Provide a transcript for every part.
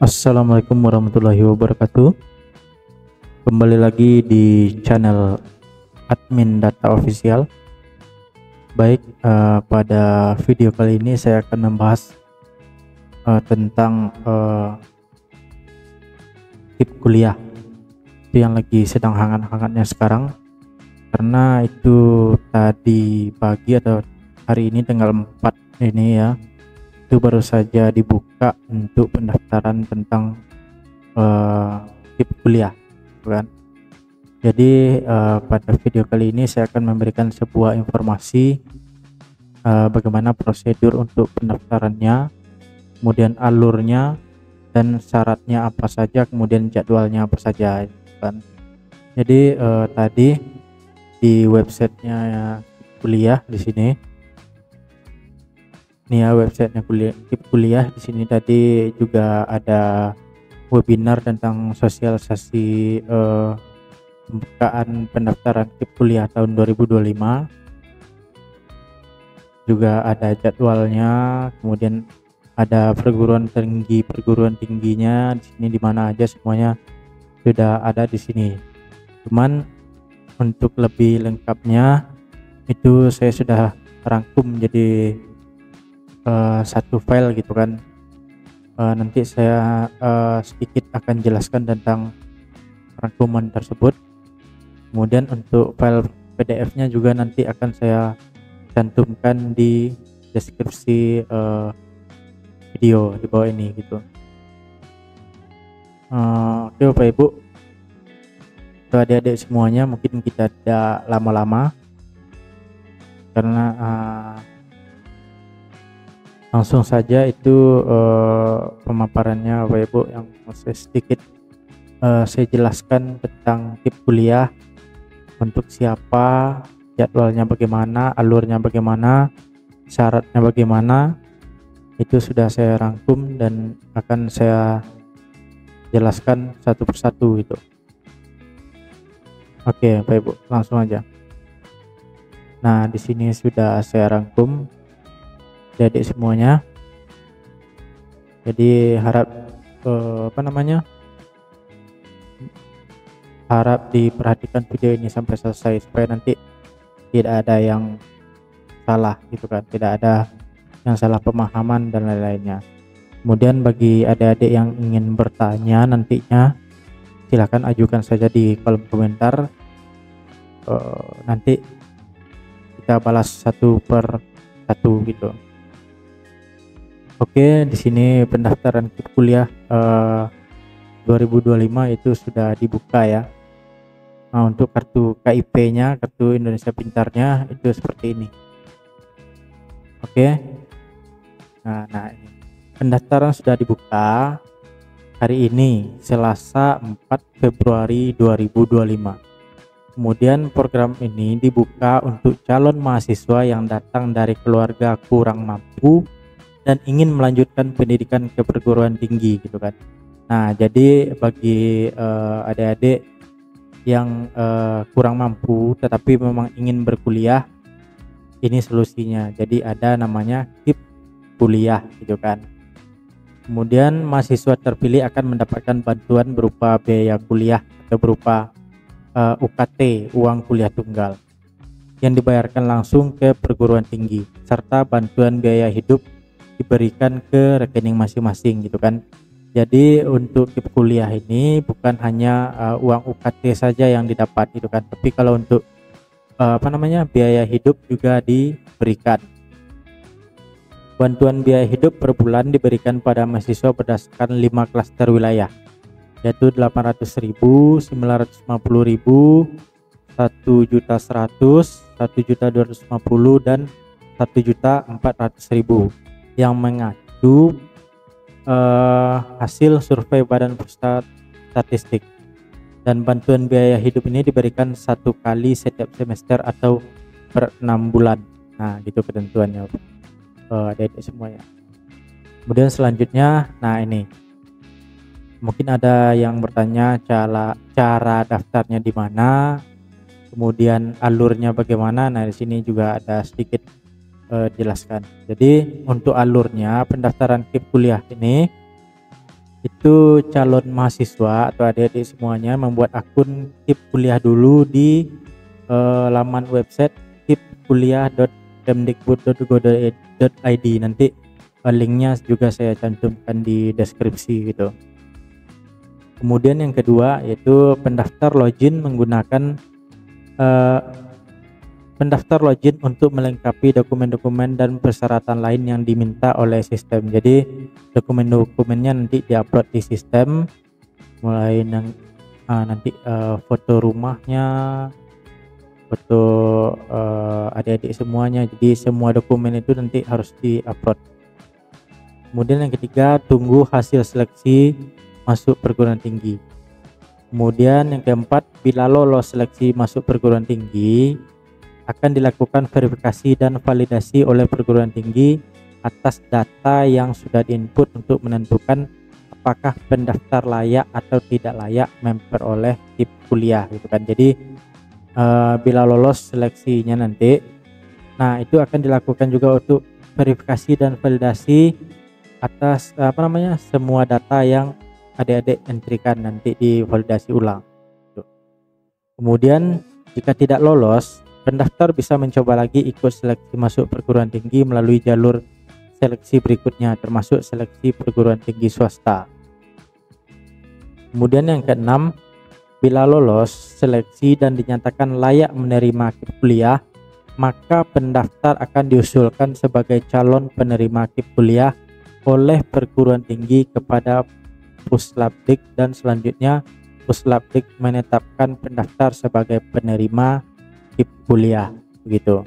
Assalamualaikum warahmatullahi wabarakatuh. Kembali lagi di channel Admin Data Official. Baik, pada video kali ini saya akan membahas tentang tip kuliah itu yang lagi sedang hangat-hangatnya sekarang, karena itu tadi pagi atau hari ini tanggal 4 ini ya, itu baru saja dibuka untuk pendaftaran tentang tip kuliah, kan? Jadi pada video kali ini saya akan memberikan sebuah informasi bagaimana prosedur untuk pendaftarannya, kemudian alurnya dan syaratnya apa saja, kemudian jadwalnya apa saja, kan? Jadi tadi di websitenya kuliah di sini. Nih ya, websitenya kuliah di sini tadi juga ada webinar tentang sosialisasi pembukaan pendaftaran KIP kuliah tahun 2025. Juga ada jadwalnya, kemudian ada perguruan tingginya di sini, di mana aja semuanya sudah ada di sini. Cuman untuk lebih lengkapnya itu saya sudah rangkum jadi satu file gitu kan. Nanti saya sedikit akan jelaskan tentang rangkuman tersebut. Kemudian untuk file PDF-nya juga nanti akan saya cantumkan di deskripsi video di bawah ini gitu. Oke Bapak Ibu, untuk adik-adik semuanya, mungkin kita tidak lama-lama karena langsung saja itu pemaparannya Bapak Ibu, yang masih sedikit saya jelaskan tentang tip kuliah, untuk siapa, jadwalnya bagaimana, alurnya bagaimana, syaratnya bagaimana, itu sudah saya rangkum dan akan saya jelaskan satu persatu itu. Oke Bapak Ibu, langsung aja. Nah, di sini sudah saya rangkum jadi semuanya. Jadi harap harap diperhatikan video ini sampai selesai supaya nanti tidak ada yang salah gitu kan, tidak ada yang salah pemahaman dan lain-lainnya. Kemudian bagi adik-adik yang ingin bertanya nantinya, silahkan ajukan saja di kolom komentar, nanti kita balas satu per satu gitu. Oke, di sini pendaftaran KIP kuliah 2025 itu sudah dibuka ya. Nah, untuk kartu KIP-nya, kartu Indonesia Pintarnya itu seperti ini. Oke. Nah ini. Pendaftaran sudah dibuka hari ini, Selasa 4 Februari 2025. Kemudian program ini dibuka untuk calon mahasiswa yang datang dari keluarga kurang mampu dan ingin melanjutkan pendidikan ke perguruan tinggi gitu kan. Nah, jadi bagi adik-adik yang kurang mampu tetapi memang ingin berkuliah, ini solusinya. Jadi ada namanya KIP kuliah gitu kan. Kemudian mahasiswa terpilih akan mendapatkan bantuan berupa biaya kuliah atau berupa UKT, uang kuliah tunggal, yang dibayarkan langsung ke perguruan tinggi, serta bantuan biaya hidup diberikan ke rekening masing-masing gitu kan. Jadi untuk KIP kuliah ini bukan hanya uang UKT saja yang didapat gitu kan, tapi kalau untuk biaya hidup juga diberikan. Bantuan biaya hidup per bulan diberikan pada mahasiswa berdasarkan 5 klaster wilayah, yaitu 800.000, 950.000, 1.100.000, 1.250.000 dan 1.400.000 yang mengacu hasil survei Badan Pusat Statistik. Dan bantuan biaya hidup ini diberikan 1 kali setiap semester atau per 6 bulan. Nah, gitu ketentuannya adik-adik semuanya. Kemudian selanjutnya, nah ini mungkin ada yang bertanya cara daftarnya di mana, kemudian alurnya bagaimana. Nah, di sini juga ada sedikit jelaskan. Jadi untuk alurnya pendaftaran KIP kuliah ini itu calon mahasiswa atau adik-adik semuanya membuat akun KIP kuliah dulu di laman website kipkuliah.kemdikbud.go.id. Nanti linknya juga saya cantumkan di deskripsi gitu. Kemudian yang kedua yaitu pendaftar login menggunakan pendaftar login untuk melengkapi dokumen-dokumen dan persyaratan lain yang diminta oleh sistem. Jadi dokumen-dokumennya nanti diupload di sistem, mulai nanti foto rumahnya, foto adik-adik semuanya. Jadi semua dokumen itu nanti harus diupload. Kemudian yang ketiga, tunggu hasil seleksi masuk perguruan tinggi. Kemudian yang keempat, bila lolos seleksi masuk perguruan tinggi, akan dilakukan verifikasi dan validasi oleh perguruan tinggi atas data yang sudah diinput untuk menentukan apakah pendaftar layak atau tidak layak memperoleh KIP kuliah gitu kan. Jadi bila lolos seleksinya nanti, nah itu akan dilakukan juga untuk verifikasi dan validasi atas semua data yang adik-adik entrikan, nanti divalidasi ulang. Kemudian jika tidak lolos, pendaftar bisa mencoba lagi ikut seleksi masuk perguruan tinggi melalui jalur seleksi berikutnya, termasuk seleksi perguruan tinggi swasta. Kemudian yang keenam, bila lolos seleksi dan dinyatakan layak menerima KIP kuliah, maka pendaftar akan diusulkan sebagai calon penerima KIP kuliah oleh perguruan tinggi kepada Puslapdik, dan selanjutnya Puslapdik menetapkan pendaftar sebagai penerima KIP kuliah begitu.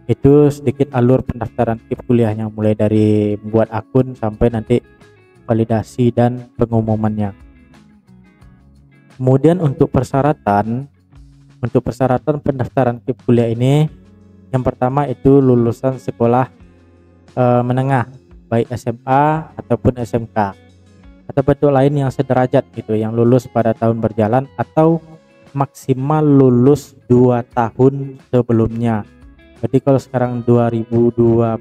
Itu sedikit alur pendaftaran KIP kuliahnya, mulai dari membuat akun sampai nanti validasi dan pengumumannya. Kemudian untuk persyaratan pendaftaran KIP kuliah ini, yang pertama itu lulusan sekolah menengah, baik SMA ataupun SMK, atau bentuk lain yang sederajat gitu, yang lulus pada tahun berjalan atau maksimal lulus 2 tahun sebelumnya. Berarti kalau sekarang 2025,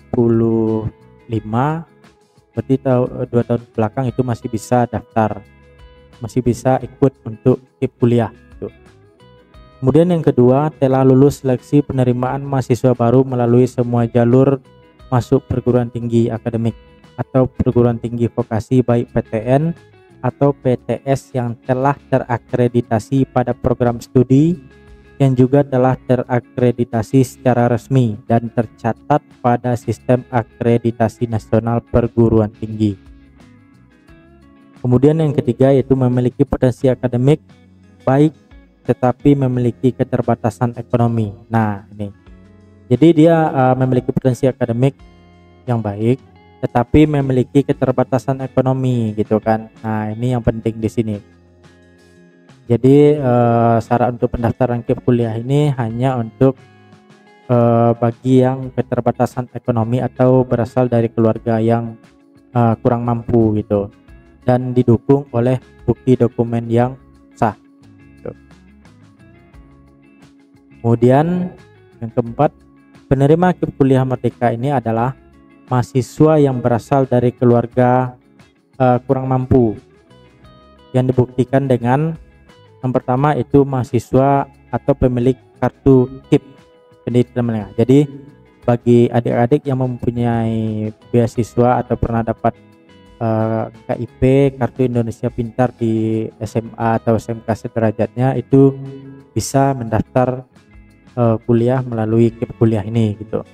berarti 2 tahun belakang itu masih bisa daftar, masih bisa ikut untuk KIP kuliah gitu. Kemudian yang kedua, telah lulus seleksi penerimaan mahasiswa baru melalui semua jalur masuk perguruan tinggi akademik atau perguruan tinggi vokasi, baik PTN atau PTS yang telah terakreditasi pada program studi yang juga telah terakreditasi secara resmi dan tercatat pada sistem akreditasi nasional perguruan tinggi. Kemudian yang ketiga yaitu memiliki potensi akademik baik tetapi memiliki keterbatasan ekonomi. Nah ini, jadi dia memiliki potensi akademik yang baik tetapi memiliki keterbatasan ekonomi gitu kan. Nah ini yang penting di sini. Jadi syarat untuk pendaftaran KIP kuliah ini hanya untuk bagi yang keterbatasan ekonomi atau berasal dari keluarga yang kurang mampu gitu, dan didukung oleh bukti dokumen yang sah gitu. Kemudian yang keempat, penerima KIP kuliah merdeka ini adalah mahasiswa yang berasal dari keluarga kurang mampu, yang dibuktikan dengan yang pertama itu mahasiswa atau pemilik kartu KIP pendidikan menengah. Jadi bagi adik-adik yang mempunyai beasiswa atau pernah dapat KIP, kartu Indonesia Pintar, di SMA atau SMK sederajatnya, itu bisa mendaftar kuliah melalui KIP kuliah ini gitu.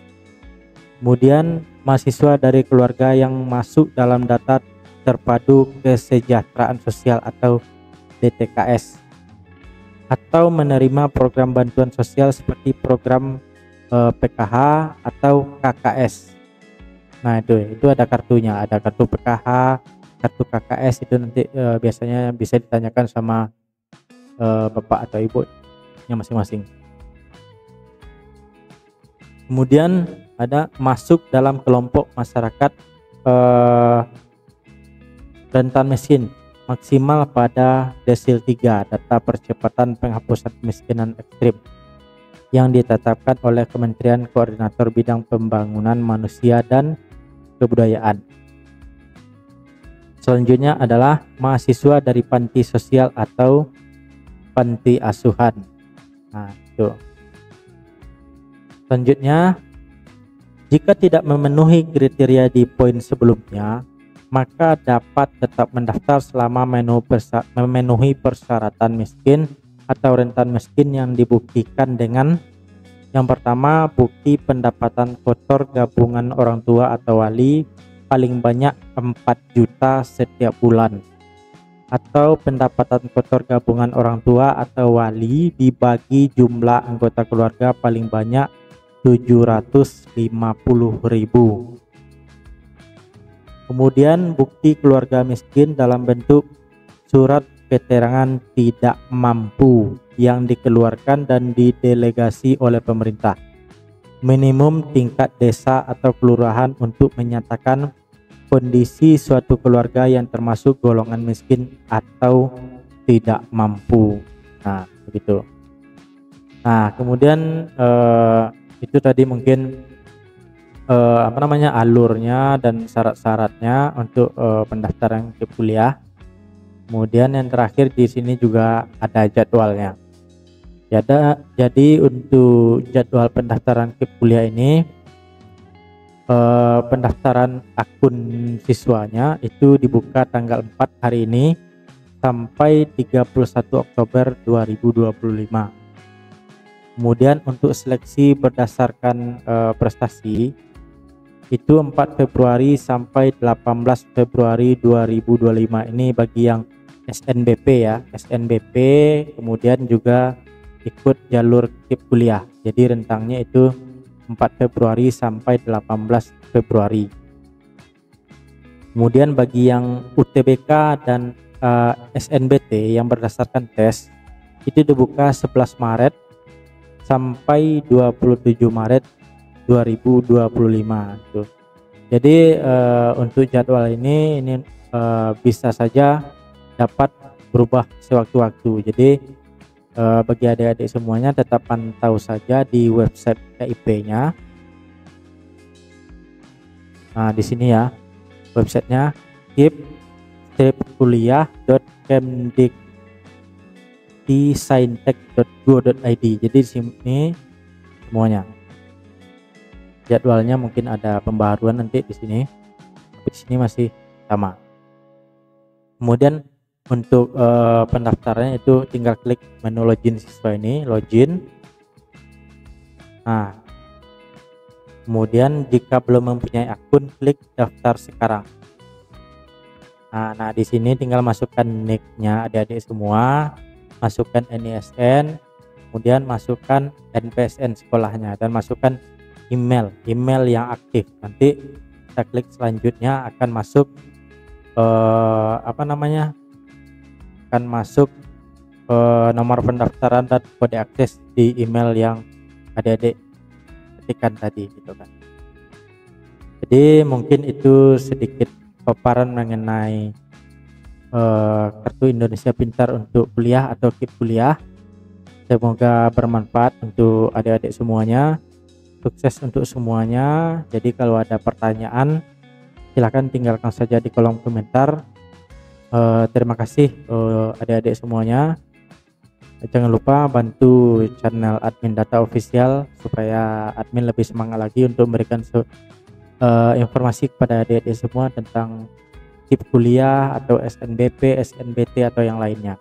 Kemudian mahasiswa dari keluarga yang masuk dalam data terpadu kesejahteraan sosial atau DTKS, atau menerima program bantuan sosial seperti program PKH atau KKS. Nah itu ada kartunya, ada kartu PKH, kartu KKS, itu nanti biasanya bisa ditanyakan sama bapak atau ibu yang masing-masing. Kemudian ada masuk dalam kelompok masyarakat rentan miskin maksimal pada desil 3 data percepatan penghapusan kemiskinan ekstrim yang ditetapkan oleh Kementerian Koordinator Bidang Pembangunan Manusia dan Kebudayaan. Selanjutnya adalah mahasiswa dari panti sosial atau panti asuhan. Nah, itu. Selanjutnya, jika tidak memenuhi kriteria di poin sebelumnya, maka dapat tetap mendaftar selama memenuhi persyaratan miskin atau rentan miskin yang dibuktikan dengan yang pertama, bukti pendapatan kotor gabungan orang tua atau wali paling banyak 4 juta setiap bulan, atau pendapatan kotor gabungan orang tua atau wali dibagi jumlah anggota keluarga paling banyak 750.000. Kemudian bukti keluarga miskin dalam bentuk surat keterangan tidak mampu yang dikeluarkan dan didelegasi oleh pemerintah. Minimum tingkat desa atau kelurahan untuk menyatakan kondisi suatu keluarga yang termasuk golongan miskin atau tidak mampu. Nah, begitu. Nah, kemudian itu tadi mungkin alurnya dan syarat-syaratnya untuk pendaftaran ke kuliah. Kemudian yang terakhir di sini juga ada jadwalnya. Jadi untuk jadwal pendaftaran ke kuliah ini, pendaftaran akun siswanya itu dibuka tanggal 4 hari ini sampai 31 Oktober 2025. Kemudian untuk seleksi berdasarkan prestasi itu 4 Februari sampai 18 Februari 2025. Ini bagi yang SNBP ya, SNBP, kemudian juga ikut jalur KIP kuliah. Jadi rentangnya itu 4 Februari sampai 18 Februari. Kemudian bagi yang UTBK dan SNBT yang berdasarkan tes itu dibuka 11 Maret sampai 27 Maret 2025 itu. Jadi untuk jadwal ini bisa saja dapat berubah sewaktu-waktu. Jadi bagi adik-adik semuanya tetap pantau saja di website KIP-nya. Nah, di sini ya websitenya kip-kemdikti-saintek.go.id. Jadi di sini semuanya. Jadwalnya mungkin ada pembaharuan nanti di sini. Tapi di sini masih sama. Kemudian untuk pendaftarannya itu tinggal klik menu login siswa ini, login. Nah, kemudian jika belum mempunyai akun, klik daftar sekarang. Nah di sini tinggal masukkan nicknya adik-adik semua, masukkan NISN, kemudian masukkan NPSN sekolahnya dan masukkan email yang aktif. Nanti kita klik selanjutnya akan masuk akan masuk nomor pendaftaran dan kode akses di email yang adik-adik ketikkan tadi gitu kan. Jadi mungkin itu sedikit paparan mengenai kartu Indonesia Pintar untuk kuliah atau KIP kuliah. Semoga bermanfaat untuk adik-adik semuanya, sukses untuk semuanya. Jadi kalau ada pertanyaan silahkan tinggalkan saja di kolom komentar. Terima kasih adik-adik semuanya. Jangan lupa bantu channel admin data official supaya admin lebih semangat lagi untuk memberikan informasi kepada adik-adik semua tentang KIP kuliah atau SNBP, SNBT atau yang lainnya.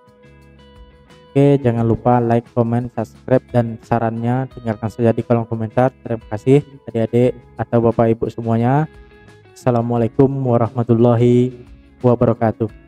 Oke, jangan lupa like, comment, subscribe, dan sarannya tinggalkan saja di kolom komentar. Terima kasih adik-adik atau bapak ibu semuanya. Assalamualaikum warahmatullahi wabarakatuh.